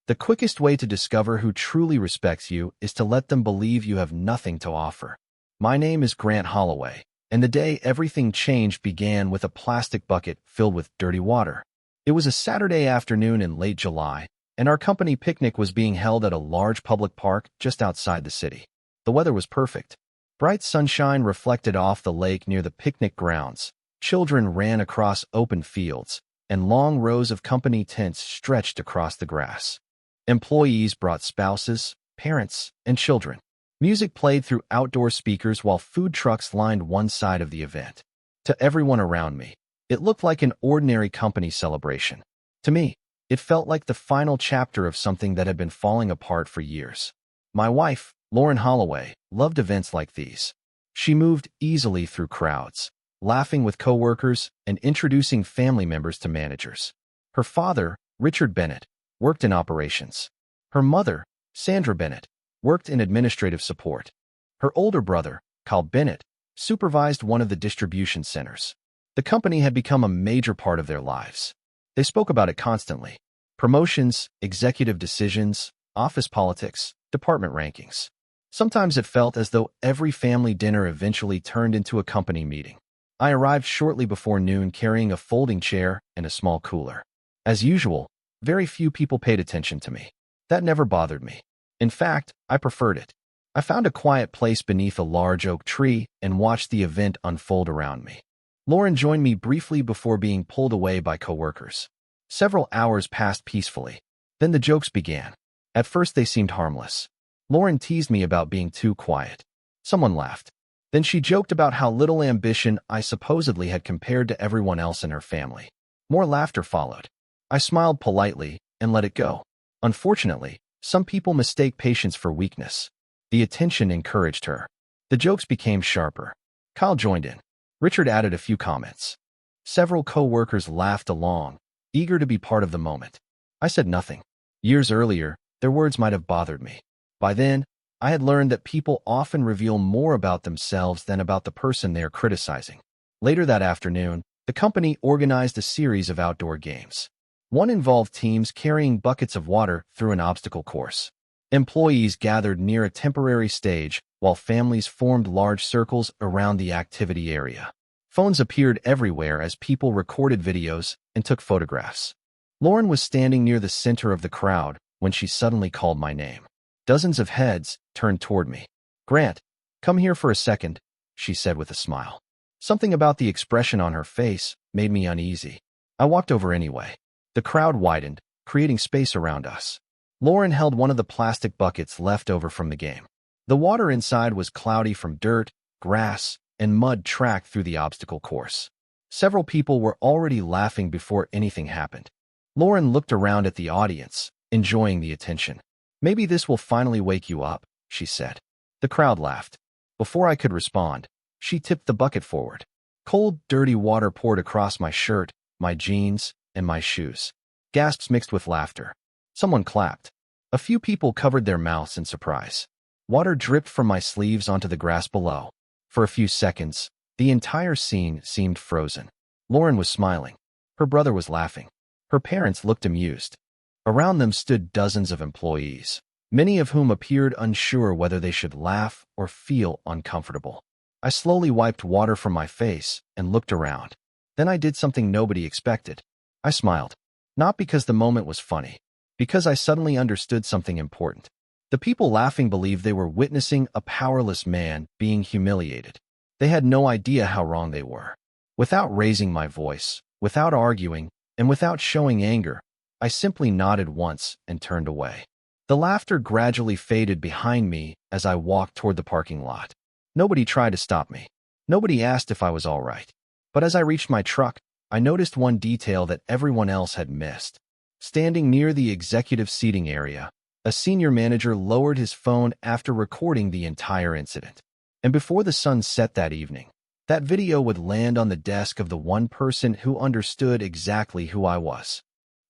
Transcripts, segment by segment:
The quickest way to discover who truly respects you is to let them believe you have nothing to offer. My name is Grant Holloway, and the day everything changed began with a plastic bucket filled with dirty water. It was a Saturday afternoon in late July, and our company picnic was being held at a large public park just outside the city. The weather was perfect. Bright sunshine reflected off the lake near the picnic grounds. Children ran across open fields, and long rows of company tents stretched across the grass. Employees brought spouses, parents, and children. Music played through outdoor speakers while food trucks lined one side of the event. To everyone around me, it looked like an ordinary company celebration. To me, it felt like the final chapter of something that had been falling apart for years. My wife, Lauren Holloway, loved events like these. She moved easily through crowds, laughing with coworkers and introducing family members to managers. Her father, Richard Bennett, worked in operations. Her mother, Sandra Bennett, worked in administrative support. Her older brother, Kyle Bennett, supervised one of the distribution centers. The company had become a major part of their lives. They spoke about it constantly. Promotions, executive decisions, office politics, department rankings. Sometimes it felt as though every family dinner eventually turned into a company meeting. I arrived shortly before noon carrying a folding chair and a small cooler. As usual, very few people paid attention to me. That never bothered me. In fact, I preferred it. I found a quiet place beneath a large oak tree and watched the event unfold around me. Lauren joined me briefly before being pulled away by coworkers. Several hours passed peacefully. Then the jokes began. At first they seemed harmless. Lauren teased me about being too quiet. Someone laughed. Then she joked about how little ambition I supposedly had compared to everyone else in her family. More laughter followed. I smiled politely and let it go. Unfortunately, some people mistake patience for weakness. The attention encouraged her. The jokes became sharper. Kyle joined in. Richard added a few comments. Several co-workers laughed along, eager to be part of the moment. I said nothing. Years earlier, their words might have bothered me. By then, I had learned that people often reveal more about themselves than about the person they are criticizing. Later that afternoon, the company organized a series of outdoor games. One involved teams carrying buckets of water through an obstacle course. Employees gathered near a temporary stage, while families formed large circles around the activity area. Phones appeared everywhere as people recorded videos and took photographs. Lauren was standing near the center of the crowd when she suddenly called my name. Dozens of heads turned toward me. "Grant, come here for a second," she said with a smile. Something about the expression on her face made me uneasy. I walked over anyway. The crowd widened, creating space around us. Lauren held one of the plastic buckets left over from the game. The water inside was cloudy from dirt, grass, and mud tracked through the obstacle course. Several people were already laughing before anything happened. Lauren looked around at the audience, enjoying the attention. "Maybe this will finally wake you up," she said. The crowd laughed. Before I could respond, she tipped the bucket forward. Cold, dirty water poured across my shirt, my jeans, and my shoes. Gasps mixed with laughter. Someone clapped. A few people covered their mouths in surprise. Water dripped from my sleeves onto the grass below. For a few seconds, the entire scene seemed frozen. Lauren was smiling. Her brother was laughing. Her parents looked amused. Around them stood dozens of employees, many of whom appeared unsure whether they should laugh or feel uncomfortable. I slowly wiped water from my face and looked around. Then I did something nobody expected. I smiled. Not because the moment was funny, because I suddenly understood something important. The people laughing believed they were witnessing a powerless man being humiliated. They had no idea how wrong they were. Without raising my voice, without arguing, and without showing anger, I simply nodded once and turned away. The laughter gradually faded behind me as I walked toward the parking lot. Nobody tried to stop me. Nobody asked if I was all right. But as I reached my truck, I noticed one detail that everyone else had missed. Standing near the executive seating area, a senior manager lowered his phone after recording the entire incident. And before the sun set that evening, that video would land on the desk of the one person who understood exactly who I was.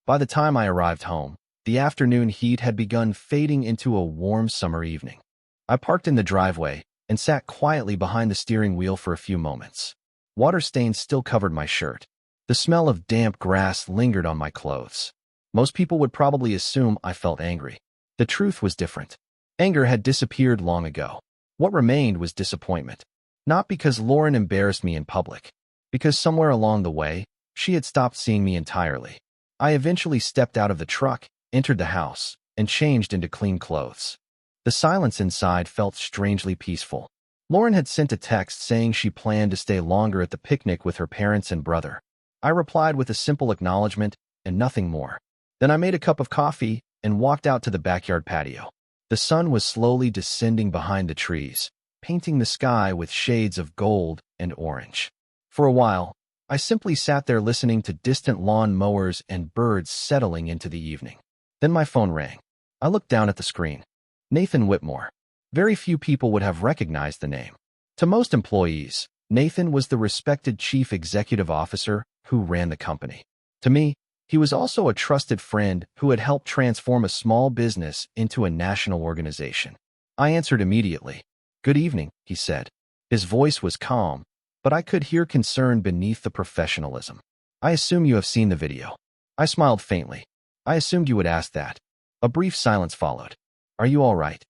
By the time I arrived home, the afternoon heat had begun fading into a warm summer evening. I parked in the driveway and sat quietly behind the steering wheel for a few moments. Water stains still covered my shirt. The smell of damp grass lingered on my clothes. Most people would probably assume I felt angry. The truth was different. Anger had disappeared long ago. What remained was disappointment. Not because Lauren embarrassed me in public, because somewhere along the way, she had stopped seeing me entirely. I eventually stepped out of the truck, entered the house, and changed into clean clothes. The silence inside felt strangely peaceful. Lauren had sent a text saying she planned to stay longer at the picnic with her parents and brother. I replied with a simple acknowledgement and nothing more. Then I made a cup of coffee and walked out to the backyard patio. The sun was slowly descending behind the trees, painting the sky with shades of gold and orange. For a while, I simply sat there listening to distant lawn mowers and birds settling into the evening. Then my phone rang. I looked down at the screen. Nathan Whitmore. Very few people would have recognized the name. To most employees, Nathan was the respected chief executive officer who ran the company. To me, he was also a trusted friend who had helped transform a small business into a national organization. I answered immediately. "Good evening," he said. His voice was calm, but I could hear concern beneath the professionalism. "I assume you have seen the video." I smiled faintly. "I assumed you would ask that." A brief silence followed. "Are you all right?"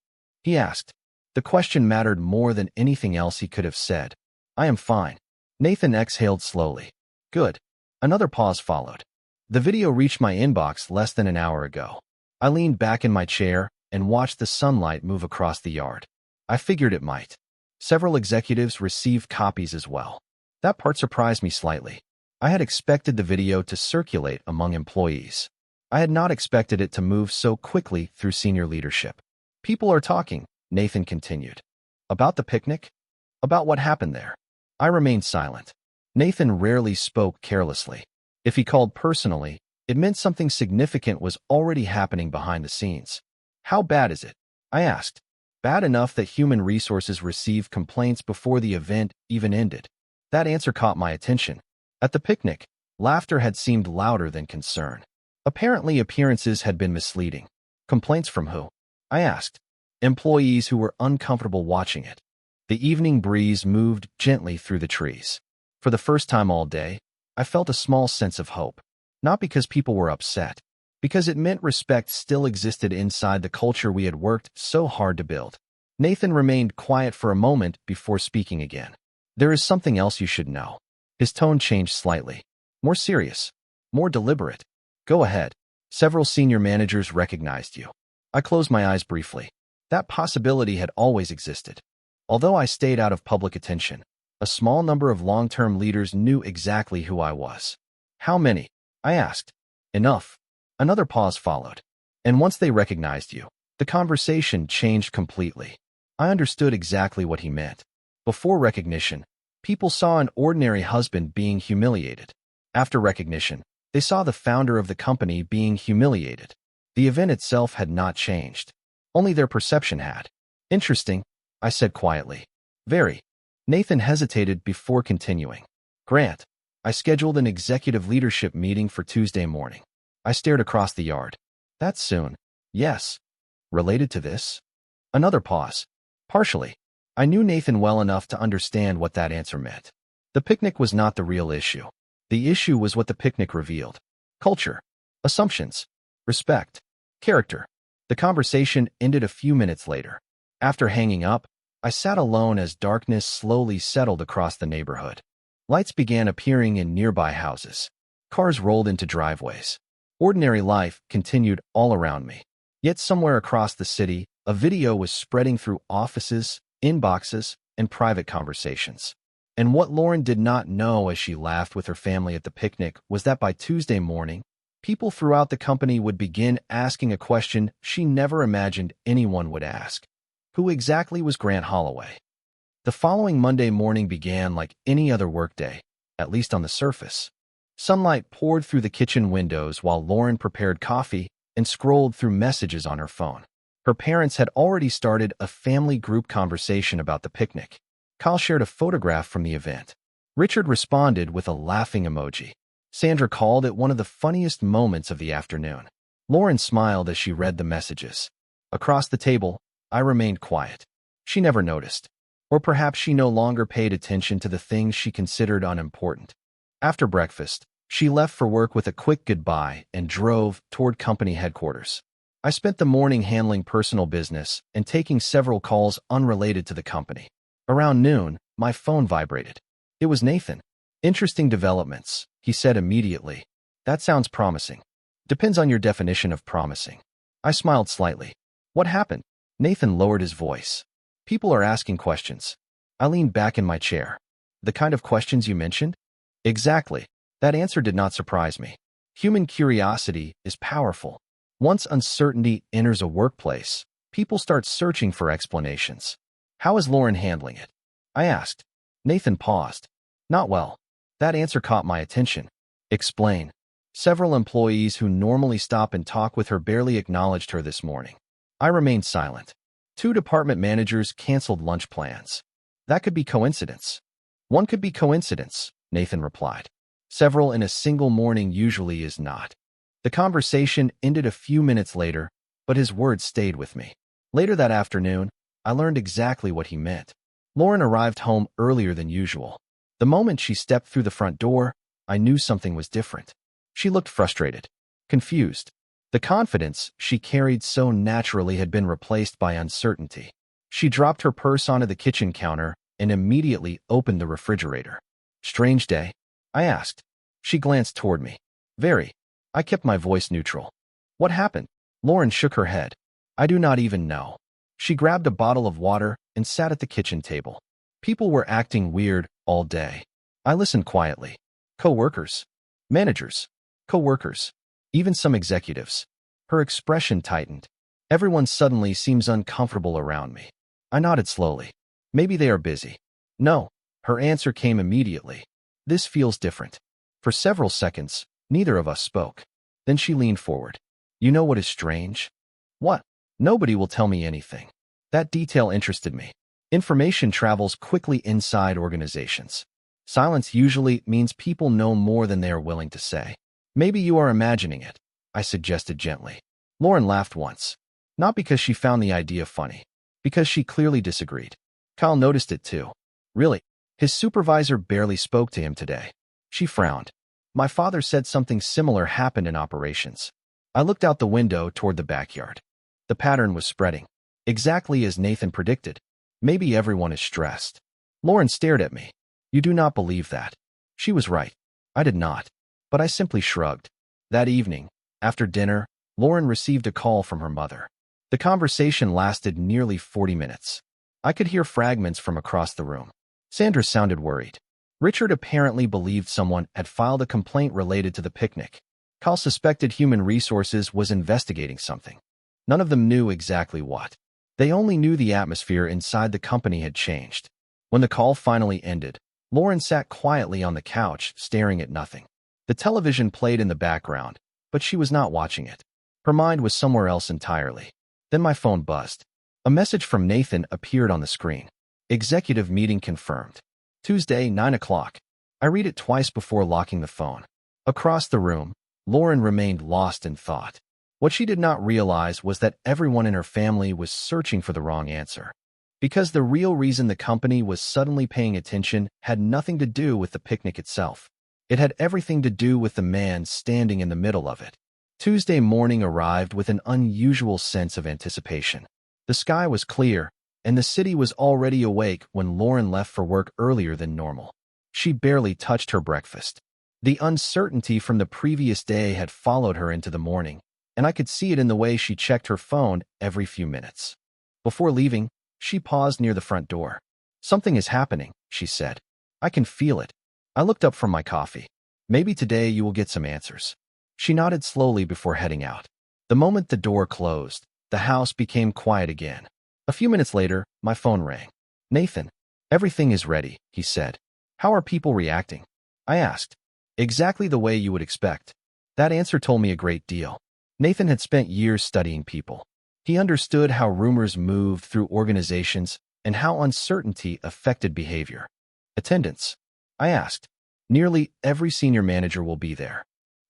he asked. The question mattered more than anything else he could have said. "I am fine." Nathan exhaled slowly. "Good." Another pause followed. The video reached my inbox less than an hour ago. I leaned back in my chair and watched the sunlight move across the yard. I figured it might. Several executives received copies as well. That part surprised me slightly. I had expected the video to circulate among employees. I had not expected it to move so quickly through senior leadership. "People are talking," Nathan continued. "About the picnic? About what happened there?" I remained silent. Nathan rarely spoke carelessly. If he called personally, it meant something significant was already happening behind the scenes. "How bad is it?" I asked. "Bad enough that human resources received complaints before the event even ended." That answer caught my attention. At the picnic, laughter had seemed louder than concern. Apparently, appearances had been misleading. Complaints from who? I asked. Employees who were uncomfortable watching it. The evening breeze moved gently through the trees. For the first time all day, I felt a small sense of hope. Not because people were upset, because it meant respect still existed inside the culture we had worked so hard to build. Nathan remained quiet for a moment before speaking again. "There is something else you should know." His tone changed slightly. More serious. More deliberate. "Go ahead. Several senior managers recognized you." I closed my eyes briefly. That possibility had always existed. Although I stayed out of public attention, a small number of long-term leaders knew exactly who I was. "How many?" I asked. "Enough." Another pause followed. "And once they recognized you," the conversation changed completely. I understood exactly what he meant. Before recognition, people saw an ordinary husband being humiliated. After recognition, they saw the founder of the company being humiliated. The event itself had not changed. Only their perception had. "Interesting," I said quietly. "Very." Nathan hesitated before continuing. "Grant, I scheduled an executive leadership meeting for Tuesday morning." I stared across the yard. "That's soon." "Yes." "Related to this?" Another pause. "Partially." I knew Nathan well enough to understand what that answer meant. The picnic was not the real issue. The issue was what the picnic revealed. Culture. Assumptions. Respect. Character. The conversation ended a few minutes later. After hanging up, I sat alone as darkness slowly settled across the neighborhood. Lights began appearing in nearby houses. Cars rolled into driveways. Ordinary life continued all around me. Yet somewhere across the city, a video was spreading through offices, inboxes, and private conversations. And what Lauren did not know as she laughed with her family at the picnic was that by Tuesday morning, people throughout the company would begin asking a question she never imagined anyone would ask. Who exactly was Grant Holloway? The following Monday morning began like any other workday, at least on the surface. Sunlight poured through the kitchen windows while Lauren prepared coffee and scrolled through messages on her phone. Her parents had already started a family group conversation about the picnic. Kyle shared a photograph from the event. Richard responded with a laughing emoji. Sandra called it one of the funniest moments of the afternoon. Lauren smiled as she read the messages. Across the table, I remained quiet. She never noticed. Or perhaps she no longer paid attention to the things she considered unimportant. After breakfast, She left for work with a quick goodbye and drove toward company headquarters. I spent the morning handling personal business and taking several calls unrelated to the company. Around noon, my phone vibrated. It was Nathan. Interesting developments, he said immediately. That sounds promising. Depends on your definition of promising. I smiled slightly. What happened? Nathan lowered his voice. People are asking questions. I leaned back in my chair. The kind of questions you mentioned? Exactly. That answer did not surprise me. Human curiosity is powerful. Once uncertainty enters a workplace, people start searching for explanations. How is Lauren handling it? I asked. Nathan paused. Not well. That answer caught my attention. Explain. Several employees who normally stop and talk with her barely acknowledged her this morning. I remained silent. 2 department managers canceled lunch plans. That could be coincidence. One could be coincidence, Nathan replied. Several in a single morning usually is not. The conversation ended a few minutes later, but his words stayed with me. Later that afternoon, I learned exactly what he meant. Lauren arrived home earlier than usual. The moment she stepped through the front door, I knew something was different. She looked frustrated, confused. The confidence she carried so naturally had been replaced by uncertainty. She dropped her purse onto the kitchen counter and immediately opened the refrigerator. Strange day? I asked. She glanced toward me. Very. I kept my voice neutral. What happened? Lauren shook her head. I do not even know. She grabbed a bottle of water and sat at the kitchen table. People were acting weird all day. I listened quietly. Coworkers, managers, coworkers, even some executives. Her expression tightened. Everyone suddenly seems uncomfortable around me. I nodded slowly. Maybe they are busy. No, her answer came immediately. This feels different. For several seconds, neither of us spoke. Then she leaned forward. You know what is strange? What? Nobody will tell me anything. That detail interested me. Information travels quickly inside organizations. Silence usually means people know more than they are willing to say. Maybe you are imagining it, I suggested gently. Lauren laughed once. Not because she found the idea funny, because she clearly disagreed. Kyle noticed it too. Really? His supervisor barely spoke to him today. She frowned. My father said something similar happened in operations. I looked out the window toward the backyard. The pattern was spreading. Exactly as Nathan predicted. Maybe everyone is stressed. Lauren stared at me. You do not believe that. She was right. I did not. But I simply shrugged. That evening, after dinner, Lauren received a call from her mother. The conversation lasted nearly 40 minutes. I could hear fragments from across the room. Sandra sounded worried. Richard apparently believed someone had filed a complaint related to the picnic. Kyle suspected human resources was investigating something. None of them knew exactly what. They only knew the atmosphere inside the company had changed. When the call finally ended, Lauren sat quietly on the couch, staring at nothing. The television played in the background, but she was not watching it. Her mind was somewhere else entirely. Then my phone buzzed. A message from Nathan appeared on the screen. Executive meeting confirmed. Tuesday, 9 o'clock. I read it twice before locking the phone. Across the room, Lauren remained lost in thought. What she did not realize was that everyone in her family was searching for the wrong answer. Because the real reason the company was suddenly paying attention had nothing to do with the picnic itself. It had everything to do with the man standing in the middle of it. Tuesday morning arrived with an unusual sense of anticipation. The sky was clear, and the city was already awake when Lauren left for work earlier than normal. She barely touched her breakfast. The uncertainty from the previous day had followed her into the morning, and I could see it in the way she checked her phone every few minutes. Before leaving, she paused near the front door. Something is happening, she said. I can feel it. I looked up from my coffee. Maybe today you will get some answers. She nodded slowly before heading out. The moment the door closed, the house became quiet again. A few minutes later, my phone rang. Nathan, everything is ready, he said. How are people reacting? I asked. Exactly the way you would expect. That answer told me a great deal. Nathan had spent years studying people. He understood how rumors moved through organizations and how uncertainty affected behavior. Attendance? I asked. Nearly every senior manager will be there.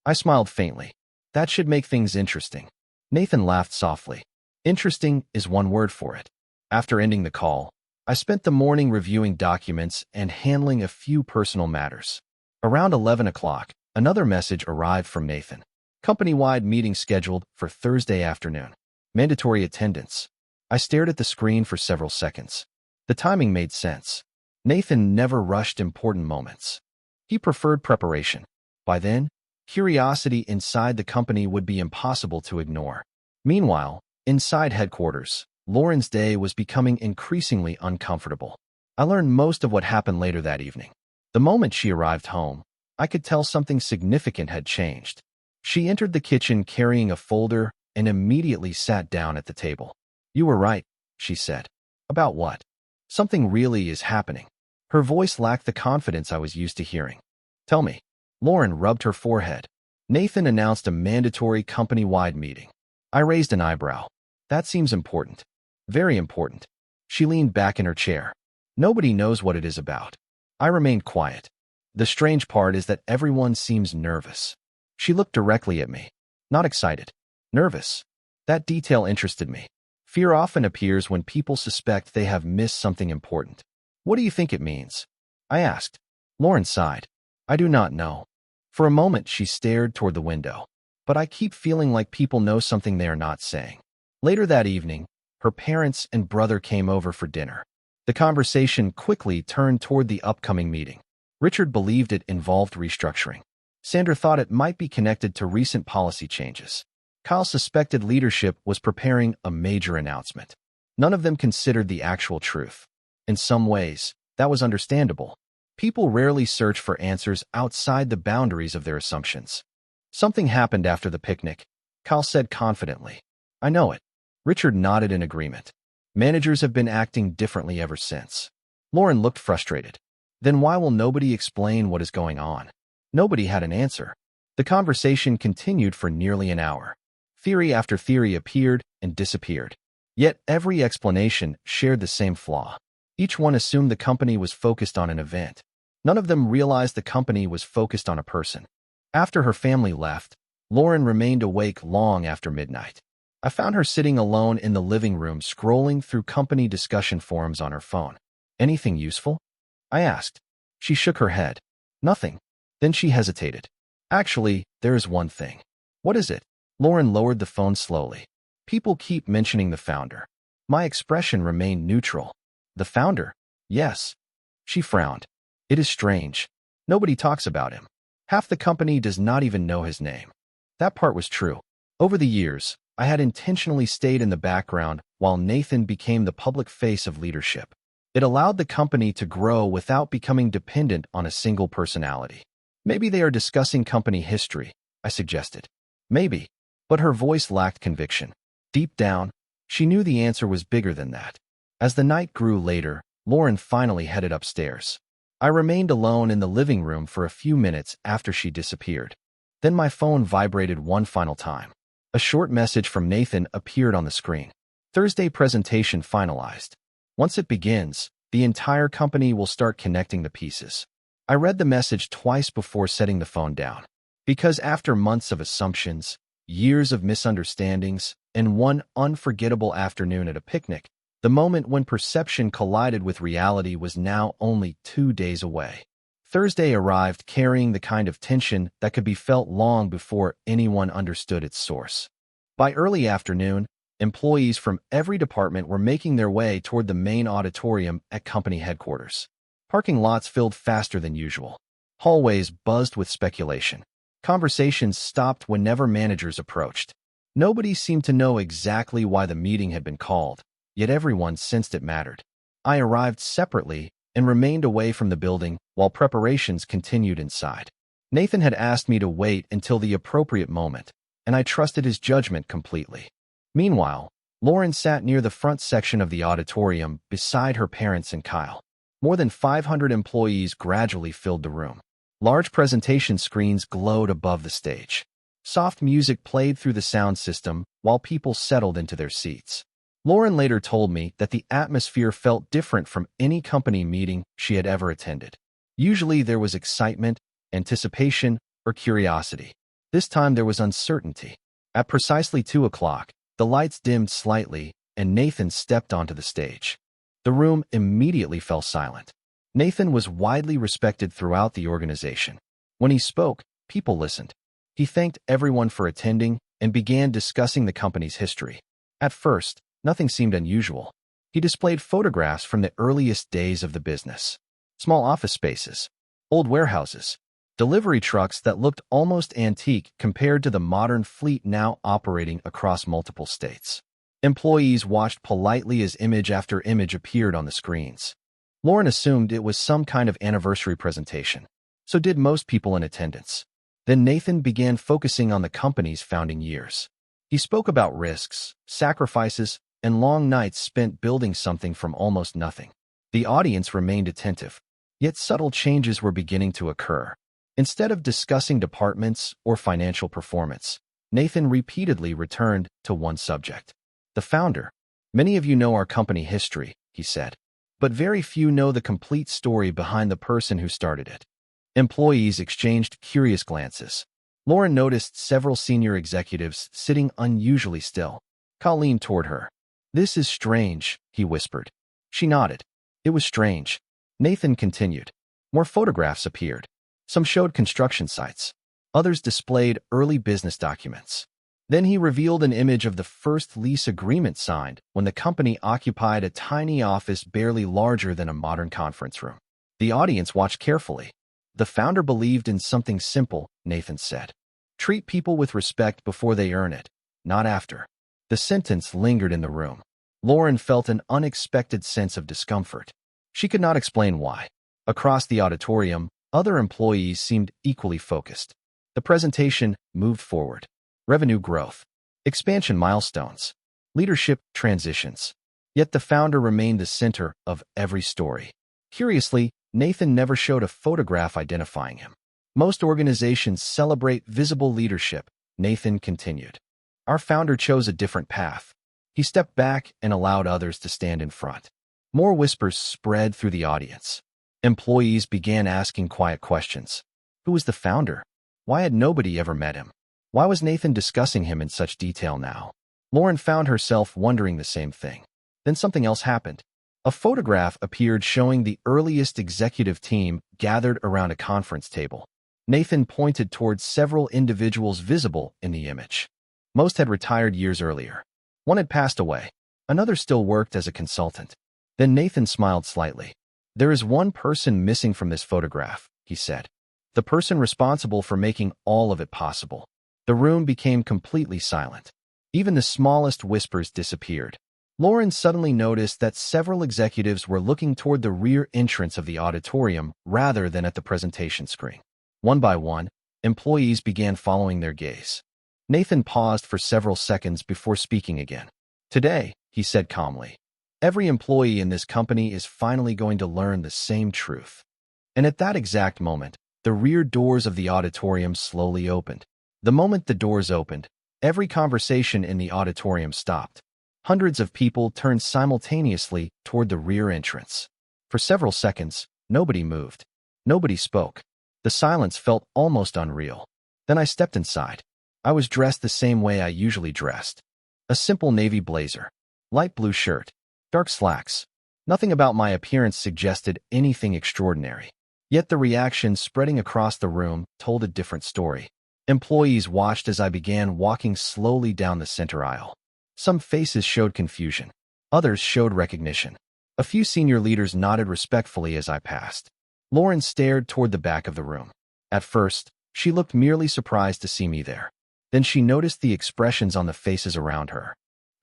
I smiled faintly. That should make things interesting. Nathan laughed softly. Interesting is one word for it. After ending the call, I spent the morning reviewing documents and handling a few personal matters. Around 11 o'clock, Another message arrived from Nathan. Company-wide meeting scheduled for Thursday afternoon. Mandatory attendance. I stared at the screen for several seconds. The timing made sense. Nathan never rushed important moments. He preferred preparation. By then, curiosity inside the company would be impossible to ignore. Meanwhile, inside headquarters, Lauren's day was becoming increasingly uncomfortable. I learned most of what happened later that evening. The moment she arrived home, I could tell something significant had changed. She entered the kitchen carrying a folder and immediately sat down at the table. "You were right," she said. "About what?" "Something really is happening." Her voice lacked the confidence I was used to hearing. "Tell me." Lauren rubbed her forehead. "Nathan announced a mandatory company-wide meeting." I raised an eyebrow. "That seems important." "Very important." She leaned back in her chair. "Nobody knows what it is about." I remained quiet. "The strange part is that everyone seems nervous." She looked directly at me. "Not excited. Nervous." That detail interested me. Fear often appears when people suspect they have missed something important. "What do you think it means?" I asked. Lauren sighed. "I do not know." For a moment, she stared toward the window. "But I keep feeling like people know something they are not saying." Later that evening, her parents and brother came over for dinner. The conversation quickly turned toward the upcoming meeting. Richard believed it involved restructuring. Sandra thought it might be connected to recent policy changes. Kyle suspected leadership was preparing a major announcement. None of them considered the actual truth. In some ways, that was understandable. People rarely search for answers outside the boundaries of their assumptions. "Something happened after the picnic," Kyle said confidently. "I know it." Richard nodded in agreement. "Managers have been acting differently ever since." Lauren looked frustrated. "Then why will nobody explain what is going on?" Nobody had an answer. The conversation continued for nearly an hour. Theory after theory appeared and disappeared. Yet every explanation shared the same flaw. Each one assumed the company was focused on an event. None of them realized the company was focused on a person. After her family left, Lauren remained awake long after midnight. I found her sitting alone in the living room scrolling through company discussion forums on her phone. "Anything useful?" I asked. She shook her head. "Nothing." Then she hesitated. "Actually, there is one thing." "What is it?" Lauren lowered the phone slowly. "People keep mentioning the founder." My expression remained neutral. "The founder?" "Yes." She frowned. "It is strange. Nobody talks about him. Half the company does not even know his name." That part was true. Over the years, I had intentionally stayed in the background while Nathan became the public face of leadership. It allowed the company to grow without becoming dependent on a single personality. "Maybe they are discussing company history," I suggested. "Maybe." But her voice lacked conviction. Deep down, she knew the answer was bigger than that. As the night grew later, Lauren finally headed upstairs. I remained alone in the living room for a few minutes after she disappeared. Then my phone vibrated one final time. A short message from Nathan appeared on the screen. "Thursday presentation finalized. Once it begins, the entire company will start connecting the pieces." I read the message twice before setting the phone down. Because after months of assumptions, years of misunderstandings, and one unforgettable afternoon at a picnic, the moment when perception collided with reality was now only 2 days away. Thursday arrived carrying the kind of tension that could be felt long before anyone understood its source. By early afternoon, employees from every department were making their way toward the main auditorium at company headquarters. Parking lots filled faster than usual. Hallways buzzed with speculation. Conversations stopped whenever managers approached. Nobody seemed to know exactly why the meeting had been called, yet everyone sensed it mattered. I arrived separately and remained away from the building while preparations continued inside. Nathan had asked me to wait until the appropriate moment, and I trusted his judgment completely. Meanwhile, Lauren sat near the front section of the auditorium beside her parents and Kyle. More than 500 employees gradually filled the room. Large presentation screens glowed above the stage. Soft music played through the sound system while people settled into their seats. Lauren later told me that the atmosphere felt different from any company meeting she had ever attended. Usually there was excitement, anticipation, or curiosity. This time there was uncertainty. At precisely 2 o'clock, the lights dimmed slightly and Nathan stepped onto the stage. The room immediately fell silent. Nathan was widely respected throughout the organization. When he spoke, People listened. He thanked everyone for attending and began discussing the company's history. At first, nothing seemed unusual. He displayed photographs from the earliest days of the business. Small office spaces, old warehouses, delivery trucks that looked almost antique compared to the modern fleet now operating across multiple states. Employees watched politely as image after image appeared on the screens. Lauren assumed it was some kind of anniversary presentation. So did most people in attendance. Then Nathan began focusing on the company's founding years. He spoke about risks, sacrifices, and long nights spent building something from almost nothing. The audience remained attentive, yet subtle changes were beginning to occur. Instead of discussing departments or financial performance, Nathan repeatedly returned to one subject. The founder. Many of you know our company history, he said, but very few know the complete story behind the person who started it. Employees exchanged curious glances. Lauren noticed several senior executives sitting unusually still. Kyle leaned toward her. "This is strange," he whispered. She nodded. It was strange. Nathan continued. More photographs appeared. Some showed construction sites. Others displayed early business documents. Then he revealed an image of the first lease agreement signed when the company occupied a tiny office barely larger than a modern conference room. The audience watched carefully. The founder believed in something simple, Nathan said. Treat people with respect before they earn it, not after. The sentence lingered in the room. Lauren felt an unexpected sense of discomfort. She could not explain why. Across the auditorium, other employees seemed equally focused. The presentation moved forward. Revenue growth, expansion milestones, leadership transitions. Yet the founder remained the center of every story. Curiously, Nathan never showed a photograph identifying him. Most organizations celebrate visible leadership, Nathan continued. Our founder chose a different path. He stepped back and allowed others to stand in front. More whispers spread through the audience. Employees began asking quiet questions. Who was the founder? Why had nobody ever met him? Why was Nathan discussing him in such detail now? Lauren found herself wondering the same thing. Then something else happened. A photograph appeared showing the earliest executive team gathered around a conference table. Nathan pointed towards several individuals visible in the image. Most had retired years earlier. One had passed away. Another still worked as a consultant. Then Nathan smiled slightly. There is one person missing from this photograph, he said. The person responsible for making all of it possible. The room became completely silent. Even the smallest whispers disappeared. Lauren suddenly noticed that several executives were looking toward the rear entrance of the auditorium rather than at the presentation screen. One by one, employees began following their gaze. Nathan paused for several seconds before speaking again. Today, he said calmly, every employee in this company is finally going to learn the same truth. And at that exact moment, the rear doors of the auditorium slowly opened. The moment the doors opened, every conversation in the auditorium stopped. Hundreds of people turned simultaneously toward the rear entrance. For several seconds, nobody moved. Nobody spoke. The silence felt almost unreal. Then I stepped inside. I was dressed the same way I usually dressed. A simple navy blazer, light blue shirt, dark slacks. Nothing about my appearance suggested anything extraordinary. Yet the reaction spreading across the room told a different story. Employees watched as I began walking slowly down the center aisle. Some faces showed confusion. Others showed recognition. A few senior leaders nodded respectfully as I passed. Lauren stared toward the back of the room. At first, she looked merely surprised to see me there. Then she noticed the expressions on the faces around her.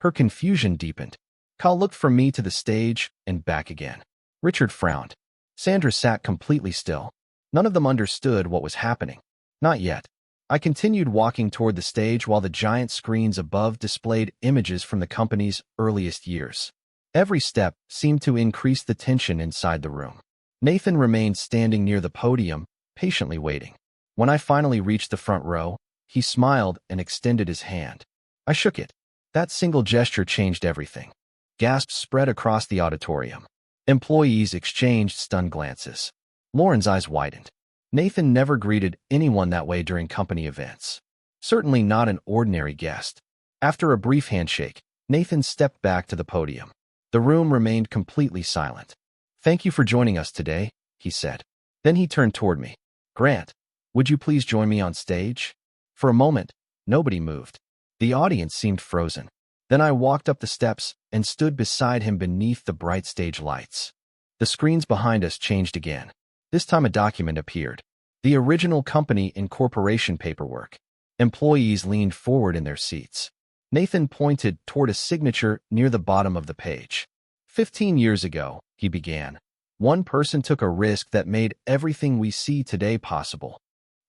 Her confusion deepened. Kyle looked from me to the stage and back again. Richard frowned. Sandra sat completely still. None of them understood what was happening. Not yet. I continued walking toward the stage while the giant screens above displayed images from the company's earliest years. Every step seemed to increase the tension inside the room. Nathan remained standing near the podium, patiently waiting. When I finally reached the front row, he smiled and extended his hand. I shook it. That single gesture changed everything. Gasps spread across the auditorium. Employees exchanged stunned glances. Lauren's eyes widened. Nathan never greeted anyone that way during company events. Certainly not an ordinary guest. After a brief handshake, Nathan stepped back to the podium. The room remained completely silent. Thank you for joining us today, he said. Then he turned toward me. Grant, Would you please join me on stage? For a moment, nobody moved. The audience seemed frozen. Then I walked up the steps and stood beside him beneath the bright stage lights. The screens behind us changed again. This time a document appeared. The original company incorporation paperwork. Employees leaned forward in their seats. Nathan pointed toward a signature near the bottom of the page. 15 years ago, he began. One person took a risk that made everything we see today possible.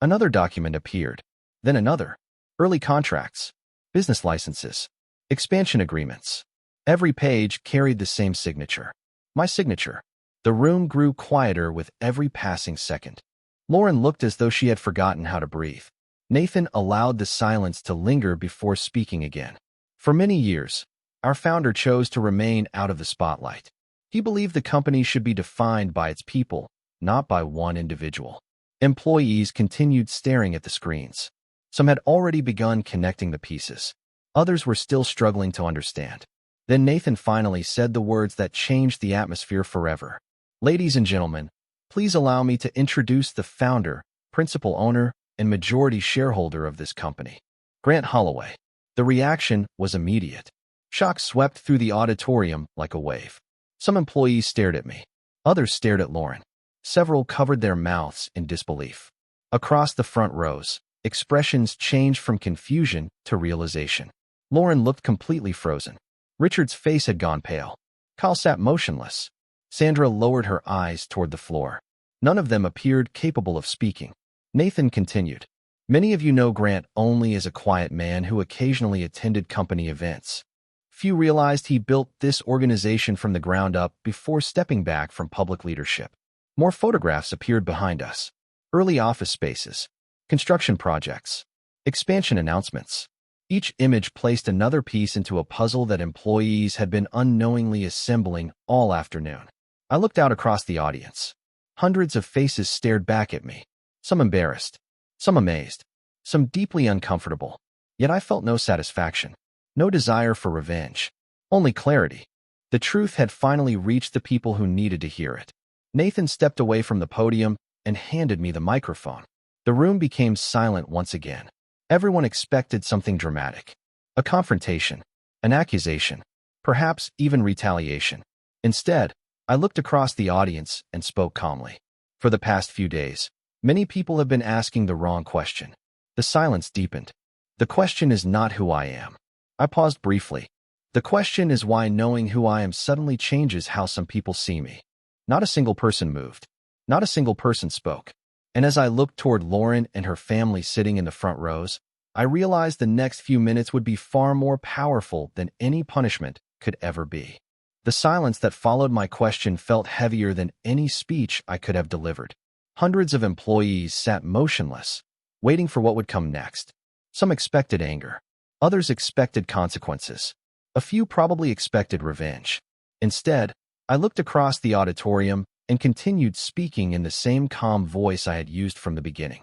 Another document appeared. Then another. Early contracts. Business licenses. Expansion agreements. Every page carried the same signature. My signature. The room grew quieter with every passing second. Lauren looked as though she had forgotten how to breathe. Nathan allowed the silence to linger before speaking again. For many years, our founder chose to remain out of the spotlight. He believed the company should be defined by its people, not by one individual. Employees continued staring at the screens. Some had already begun connecting the pieces. Others were still struggling to understand. Then Nathan finally said the words that changed the atmosphere forever. Ladies and gentlemen, please allow me to introduce the founder, principal owner, and majority shareholder of this company, Grant Holloway. The reaction was immediate. Shock swept through the auditorium like a wave. Some employees stared at me. Others stared at Lauren. Several covered their mouths in disbelief. Across the front rows, expressions changed from confusion to realization. Lauren looked completely frozen. Richard's face had gone pale. Kyle sat motionless. Sandra lowered her eyes toward the floor. None of them appeared capable of speaking. Nathan continued. Many of you know Grant only as a quiet man who occasionally attended company events. Few realized he built this organization from the ground up before stepping back from public leadership. More photographs appeared behind us. Early office spaces, construction projects, expansion announcements. Each image placed another piece into a puzzle that employees had been unknowingly assembling all afternoon. I looked out across the audience. Hundreds of faces stared back at me, some embarrassed, some amazed, some deeply uncomfortable. Yet I felt no satisfaction, no desire for revenge, only clarity. The truth had finally reached the people who needed to hear it. Nathan stepped away from the podium and handed me the microphone. The room became silent once again. Everyone expected something dramatic. A confrontation, an accusation, perhaps even retaliation. Instead, I looked across the audience and spoke calmly. For the past few days, many people have been asking the wrong question. The silence deepened. The question is not who I am. I paused briefly. The question is why knowing who I am suddenly changes how some people see me. Not a single person moved. Not a single person spoke. And as I looked toward Lauren and her family sitting in the front rows, I realized the next few minutes would be far more powerful than any punishment could ever be. The silence that followed my question felt heavier than any speech I could have delivered. Hundreds of employees sat motionless, waiting for what would come next. Some expected anger. Others expected consequences. A few probably expected revenge. Instead, I looked across the auditorium and continued speaking in the same calm voice I had used from the beginning.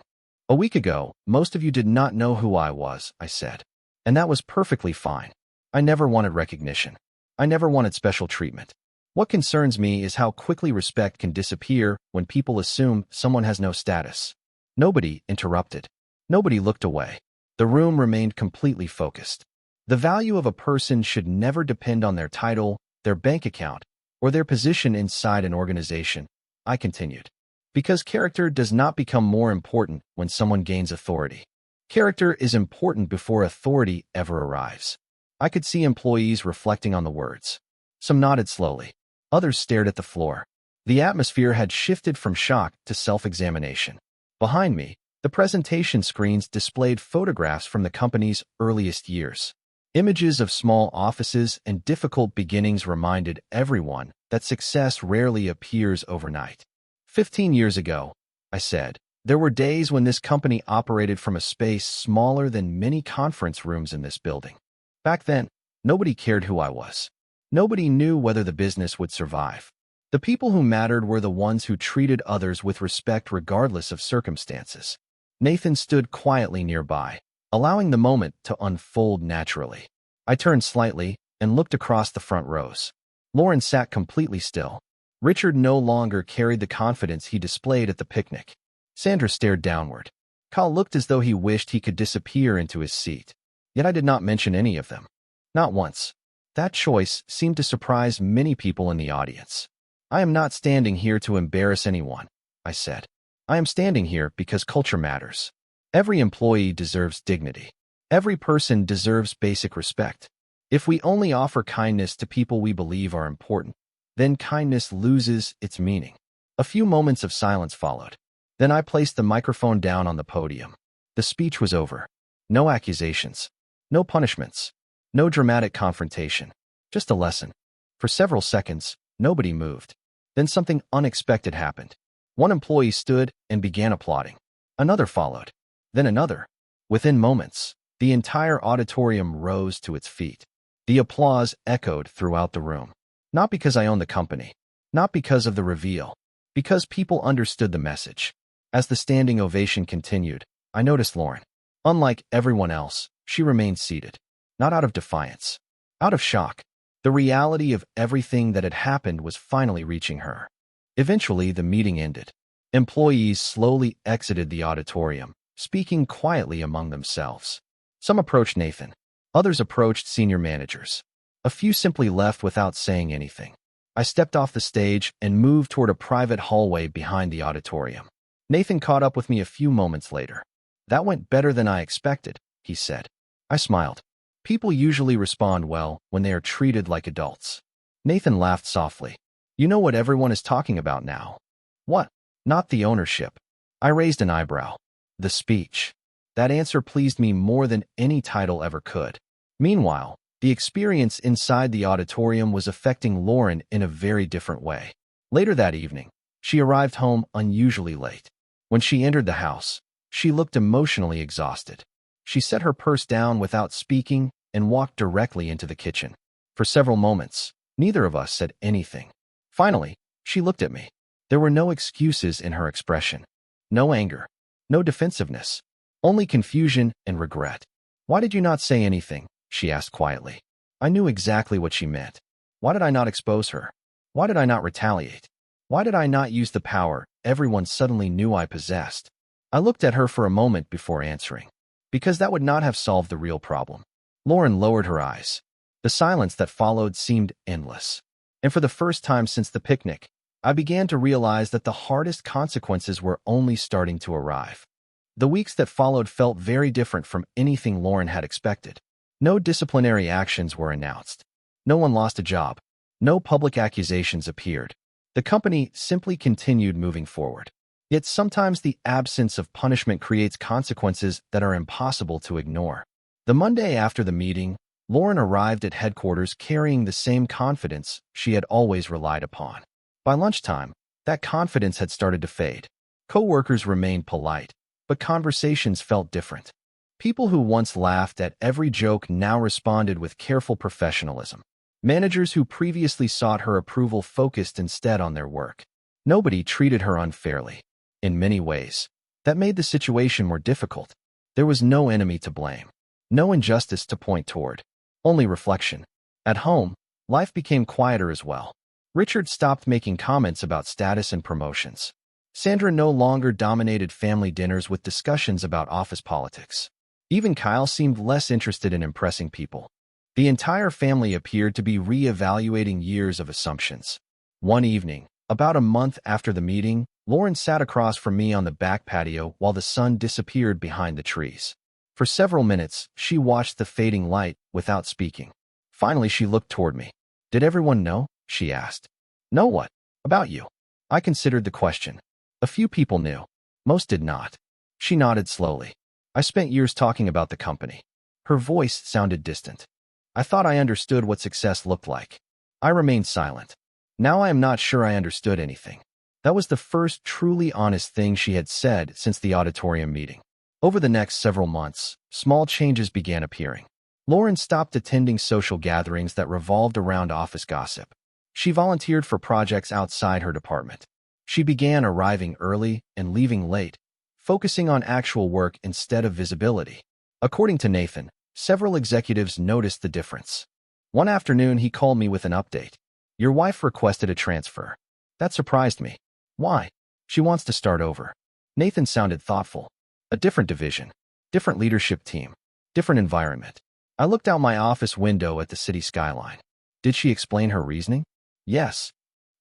A week ago, most of you did not know who I was, I said. And that was perfectly fine. I never wanted recognition. I never wanted special treatment. What concerns me is how quickly respect can disappear when people assume someone has no status. Nobody interrupted. Nobody looked away. The room remained completely focused. The value of a person should never depend on their title, their bank account, or their position inside an organization, I continued. Because character does not become more important when someone gains authority. Character is important before authority ever arrives. I could see employees reflecting on the words. Some nodded slowly. Others stared at the floor. The atmosphere had shifted from shock to self-examination. Behind me, the presentation screens displayed photographs from the company's earliest years. Images of small offices and difficult beginnings reminded everyone that success rarely appears overnight. 15 years ago, I said, there were days when this company operated from a space smaller than many conference rooms in this building. Back then, nobody cared who I was. Nobody knew whether the business would survive. The people who mattered were the ones who treated others with respect regardless of circumstances. Nathan stood quietly nearby, allowing the moment to unfold naturally. I turned slightly and looked across the front rows. Lauren sat completely still. Richard no longer carried the confidence he displayed at the picnic. Sandra stared downward. Kyle looked as though he wished he could disappear into his seat. Yet I did not mention any of them. Not once. That choice seemed to surprise many people in the audience. I am not standing here to embarrass anyone, I said. I am standing here because culture matters. Every employee deserves dignity. Every person deserves basic respect. If we only offer kindness to people we believe are important, then kindness loses its meaning. A few moments of silence followed. Then I placed the microphone down on the podium. The speech was over. No accusations. No punishments. No dramatic confrontation. Just a lesson. For several seconds, nobody moved. Then something unexpected happened. One employee stood and began applauding. Another followed. Then another. Within moments, the entire auditorium rose to its feet. The applause echoed throughout the room. Not because I owned the company. Not because of the reveal. Because people understood the message. As the standing ovation continued, I noticed Lauren. Unlike everyone else, she remained seated. Not out of defiance. Out of shock. The reality of everything that had happened was finally reaching her. Eventually, the meeting ended. Employees slowly exited the auditorium, speaking quietly among themselves. Some approached Nathan. Others approached senior managers. A few simply left without saying anything. I stepped off the stage and moved toward a private hallway behind the auditorium. Nathan caught up with me a few moments later. "That went better than I expected," he said. I smiled. People usually respond well when they are treated like adults. Nathan laughed softly. "You know what everyone is talking about now." "What?" "Not the ownership." I raised an eyebrow. "The speech." That answer pleased me more than any title ever could. Meanwhile, the experience inside the auditorium was affecting Lauren in a very different way. Later that evening, she arrived home unusually late. When she entered the house, she looked emotionally exhausted. She set her purse down without speaking and walked directly into the kitchen. For several moments, neither of us said anything. Finally, she looked at me. There were no excuses in her expression. No anger. No defensiveness. Only confusion and regret. "Why did you not say anything?" she asked quietly. I knew exactly what she meant. Why did I not expose her? Why did I not retaliate? Why did I not use the power everyone suddenly knew I possessed? I looked at her for a moment before answering. Because that would not have solved the real problem. Lauren lowered her eyes. The silence that followed seemed endless. And for the first time since the picnic, I began to realize that the hardest consequences were only starting to arrive. The weeks that followed felt very different from anything Lauren had expected. No disciplinary actions were announced. No one lost a job. No public accusations appeared. The company simply continued moving forward. Yet sometimes the absence of punishment creates consequences that are impossible to ignore. The Monday after the meeting, Lauren arrived at headquarters carrying the same confidence she had always relied upon. By lunchtime, that confidence had started to fade. Coworkers remained polite, but conversations felt different. People who once laughed at every joke now responded with careful professionalism. Managers who previously sought her approval focused instead on their work. Nobody treated her unfairly. In many ways, that made the situation more difficult. There was no enemy to blame. No injustice to point toward. Only reflection. At home, life became quieter as well. Richard stopped making comments about status and promotions. Sandra no longer dominated family dinners with discussions about office politics. Even Kyle seemed less interested in impressing people. The entire family appeared to be re-evaluating years of assumptions. One evening, about a month after the meeting, Lauren sat across from me on the back patio while the sun disappeared behind the trees. For several minutes, she watched the fading light without speaking. Finally, she looked toward me. "Did everyone know?" she asked. "Know what? About you?" I considered the question. A few people knew. Most did not. She nodded slowly. "I spent years talking about the company." Her voice sounded distant. "I thought I understood what success looked like." I remained silent. Now I am not sure I understood anything. That was the first truly honest thing she had said since the auditorium meeting. Over the next several months, small changes began appearing. Lauren stopped attending social gatherings that revolved around office gossip. She volunteered for projects outside her department. She began arriving early and leaving late, focusing on actual work instead of visibility. According to Nathan, several executives noticed the difference. One afternoon, he called me with an update. "Your wife requested a transfer." That surprised me. "Why?" "She wants to start over." Nathan sounded thoughtful. A different division, different leadership team, different environment. I looked out my office window at the city skyline. Did she explain her reasoning? Yes.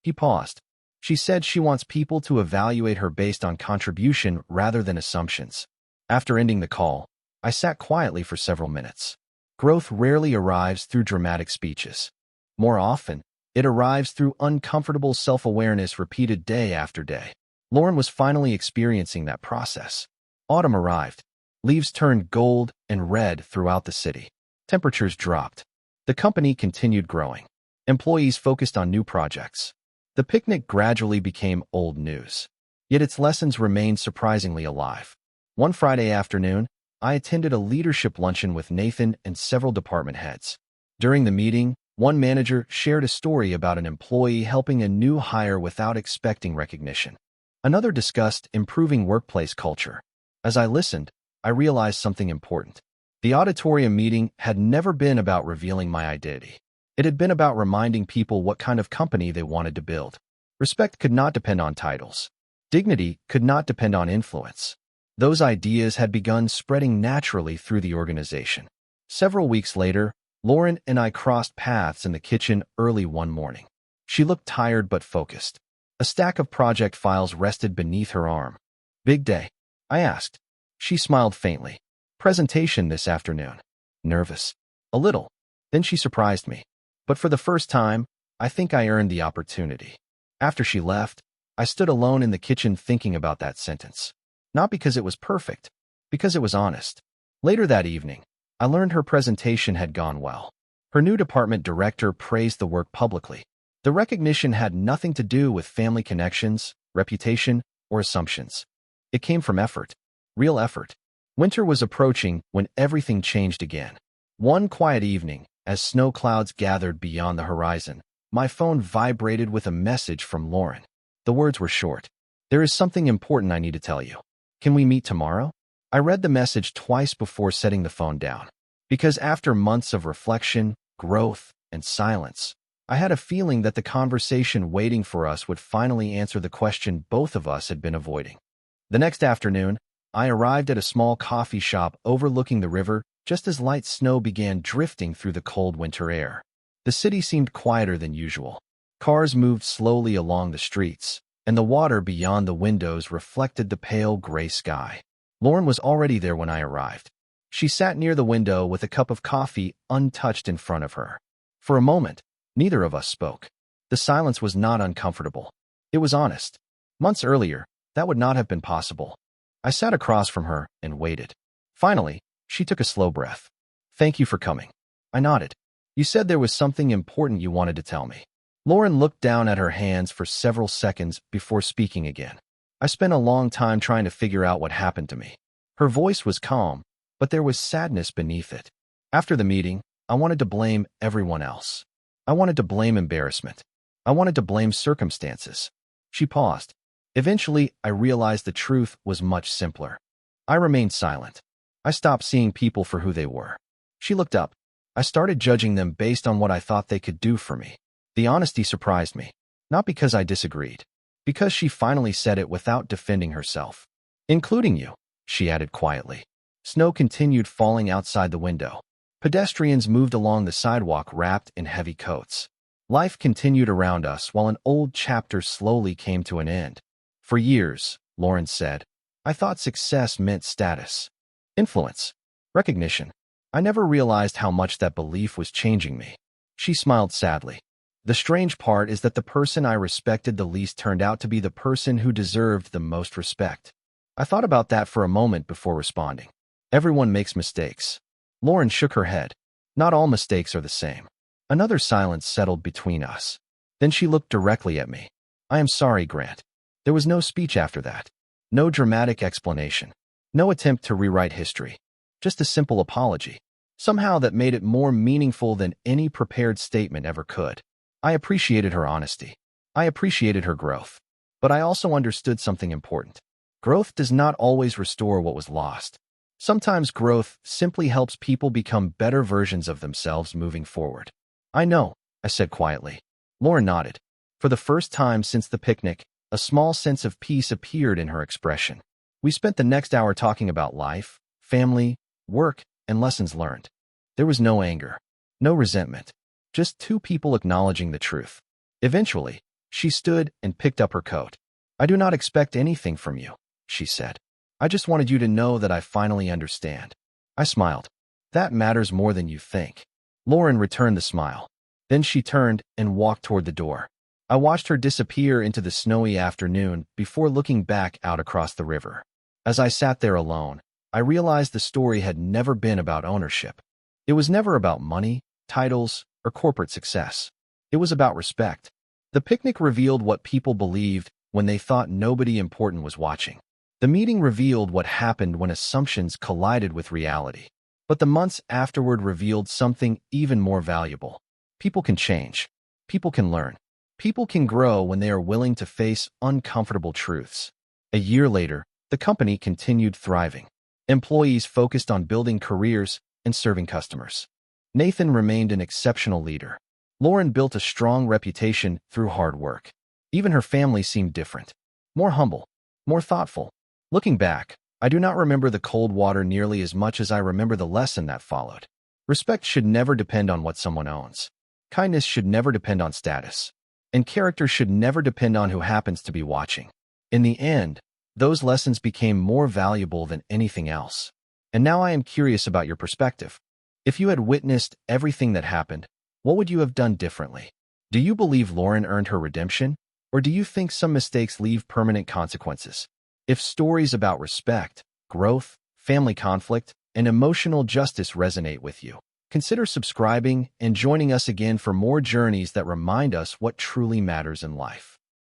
He paused. She said she wants people to evaluate her based on contribution rather than assumptions. After ending the call, I sat quietly for several minutes. Growth rarely arrives through dramatic speeches. More often, it arrives through uncomfortable self-awareness repeated day after day. Lauren was finally experiencing that process. Autumn arrived. Leaves turned gold and red throughout the city. Temperatures dropped. The company continued growing. Employees focused on new projects. The picnic gradually became old news. Yet its lessons remained surprisingly alive. One Friday afternoon, I attended a leadership luncheon with Nathan and several department heads. During the meeting, one manager shared a story about an employee helping a new hire without expecting recognition. Another discussed improving workplace culture. As I listened, I realized something important. The auditorium meeting had never been about revealing my identity. It had been about reminding people what kind of company they wanted to build. Respect could not depend on titles. Dignity could not depend on influence. Those ideas had begun spreading naturally through the organization. Several weeks later, Lauren and I crossed paths in the kitchen early one morning. She looked tired but focused. A stack of project files rested beneath her arm. "Big day?" I asked. She smiled faintly. "Presentation this afternoon." Nervous. A little. Then she surprised me. But for the first time, I think I earned the opportunity. After she left, I stood alone in the kitchen thinking about that sentence. Not because it was perfect, because it was honest. Later that evening, I learned her presentation had gone well. Her new department director praised the work publicly. The recognition had nothing to do with family connections, reputation, or assumptions. It came from effort. Real effort. Winter was approaching when everything changed again. One quiet evening, as snow clouds gathered beyond the horizon, my phone vibrated with a message from Lauren. The words were short. "There is something important I need to tell you. Can we meet tomorrow?" I read the message twice before setting the phone down. Because after months of reflection, growth, and silence, I had a feeling that the conversation waiting for us would finally answer the question both of us had been avoiding. The next afternoon, I arrived at a small coffee shop overlooking the river just as light snow began drifting through the cold winter air. The city seemed quieter than usual. Cars moved slowly along the streets, and the water beyond the windows reflected the pale gray sky. Lauren was already there when I arrived. She sat near the window with a cup of coffee untouched in front of her. For a moment, neither of us spoke. The silence was not uncomfortable. It was honest. Months earlier, that would not have been possible. I sat across from her and waited. Finally, she took a slow breath. "Thank you for coming." I nodded. "You said there was something important you wanted to tell me." Lauren looked down at her hands for several seconds before speaking again. "I spent a long time trying to figure out what happened to me." Her voice was calm, but there was sadness beneath it. After the meeting, I wanted to blame everyone else. I wanted to blame embarrassment. I wanted to blame circumstances. She paused. Eventually, I realized the truth was much simpler. I remained silent. I stopped seeing people for who they were. She looked up. I started judging them based on what I thought they could do for me. The honesty surprised me, not because I disagreed, because she finally said it without defending herself. "Including you," she added quietly. Snow continued falling outside the window. Pedestrians moved along the sidewalk wrapped in heavy coats. Life continued around us while an old chapter slowly came to an end. "For years," Lauren said, "I thought success meant status, influence, recognition. I never realized how much that belief was changing me." She smiled sadly. "The strange part is that the person I respected the least turned out to be the person who deserved the most respect." I thought about that for a moment before responding. "Everyone makes mistakes." Lauren shook her head. "Not all mistakes are the same." Another silence settled between us. Then she looked directly at me. "I am sorry, Grant." There was no speech after that. No dramatic explanation. No attempt to rewrite history. Just a simple apology. Somehow that made it more meaningful than any prepared statement ever could. I appreciated her honesty. I appreciated her growth. But I also understood something important. Growth does not always restore what was lost. Sometimes growth simply helps people become better versions of themselves moving forward. "I know," I said quietly. Lauren nodded. For the first time since the picnic, a small sense of peace appeared in her expression. We spent the next hour talking about life, family, work, and lessons learned. There was no anger, no resentment, just two people acknowledging the truth. Eventually, she stood and picked up her coat. "I do not expect anything from you," she said. "I just wanted you to know that I finally understand." I smiled. "That matters more than you think." Lauren returned the smile. Then she turned and walked toward the door. I watched her disappear into the snowy afternoon before looking back out across the river. As I sat there alone, I realized the story had never been about ownership. It was never about money, titles, or corporate success. It was about respect. The picnic revealed what people believed when they thought nobody important was watching. The meeting revealed what happened when assumptions collided with reality. But the months afterward revealed something even more valuable. People can change. People can learn. People can grow when they are willing to face uncomfortable truths. A year later, the company continued thriving. Employees focused on building careers and serving customers. Nathan remained an exceptional leader. Lauren built a strong reputation through hard work. Even her family seemed different. More humble. More thoughtful. Looking back, I do not remember the cold water nearly as much as I remember the lesson that followed. Respect should never depend on what someone owns. Kindness should never depend on status. And character should never depend on who happens to be watching. In the end, those lessons became more valuable than anything else. And now I am curious about your perspective. If you had witnessed everything that happened, what would you have done differently? Do you believe Lauren earned her redemption? Or do you think some mistakes leave permanent consequences? If stories about respect, growth, family conflict, and emotional justice resonate with you, consider subscribing and joining us again for more journeys that remind us what truly matters in life.